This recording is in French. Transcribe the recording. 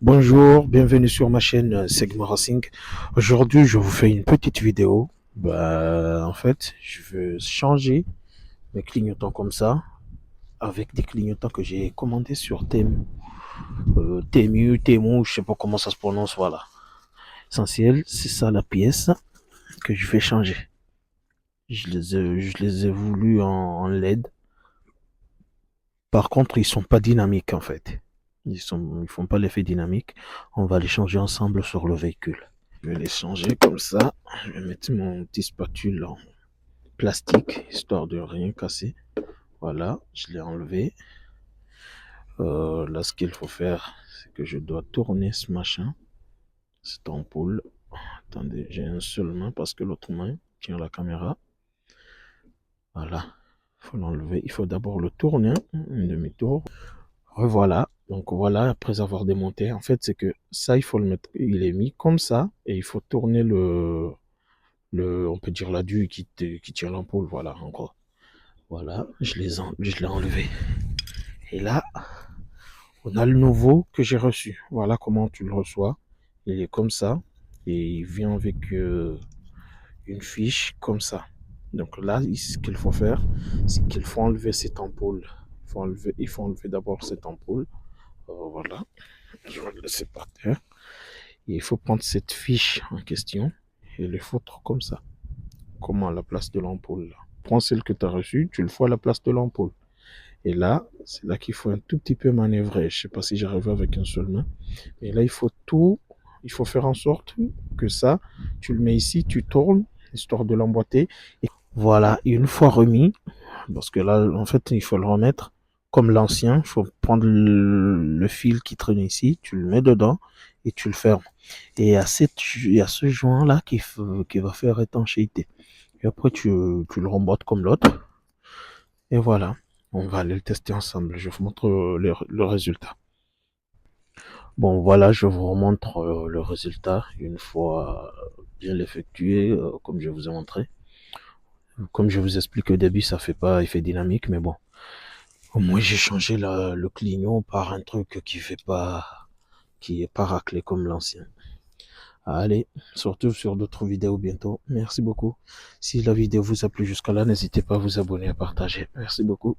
Bonjour, bienvenue sur ma chaîne Segma Racing. Aujourd'hui, je vous fais une petite vidéo. En fait, je veux changer mes clignotants comme ça avec des clignotants que j'ai commandés sur Temu. Temu, je sais pas comment ça se prononce, voilà. Essentiel, c'est ça la pièce que je vais changer. Je les ai voulus en LED. Par contre, ils sont pas dynamiques en fait. Ils font pas l'effet dynamique. On va les changer ensemble sur le véhicule. Je vais les changer comme ça. Je vais mettre mon petit spatule en plastique, histoire de rien casser. Voilà, je l'ai enlevé. Là, ce qu'il faut faire, c'est que je dois tourner ce machin, cette ampoule. Attendez, j'ai un seul main parce que l'autre main tient la caméra. Voilà, il faut l'enlever. Il faut d'abord le tourner, un demi-tour. Revoilà. Donc voilà, après avoir démonté, en fait, c'est que ça, il faut le mettre, il est mis comme ça, et il faut tourner on peut dire l'aduille qui tient l'ampoule, voilà, en gros. Voilà, je l'ai enlevé. Et là, on a le nouveau que j'ai reçu. Voilà comment tu le reçois. Il est comme ça, et il vient avec une fiche comme ça. Donc là, ce qu'il faut faire, c'est qu'il faut enlever cette ampoule. Il faut enlever d'abord cette ampoule. Voilà, je vais le laisser par terre. Et il faut prendre cette fiche en question et les foutre comme ça, comme à la place de l'ampoule. Prends celle que tu as reçue, tu le fous à la place de l'ampoule. Et là, c'est là qu'il faut un tout petit peu manœuvrer. Je ne sais pas si j'arrive avec une seule main. Et là, il faut faire en sorte que ça, tu le mets ici, tu tournes, histoire de l'emboîter. Et voilà, une fois remis, parce que là, en fait, il faut le remettre comme l'ancien. Il faut prendre le fil qui traîne ici, tu le mets dedans et tu le fermes. Et il y a ce joint-là qui va faire étanchéité. Et après, tu le remboîtes comme l'autre. Et voilà, on va aller le tester ensemble. Je vous montre le résultat. Bon, voilà, je vous remontre le résultat une fois bien effectué, comme je vous ai montré. Comme je vous explique au début, ça fait pas effet dynamique, mais bon. Au moins, j'ai changé le clignot par un truc qui est pas raclé comme l'ancien. Allez, surtout sur d'autres vidéos bientôt. Merci beaucoup. Si la vidéo vous a plu jusqu'à là, n'hésitez pas à vous abonner, à partager. Merci beaucoup.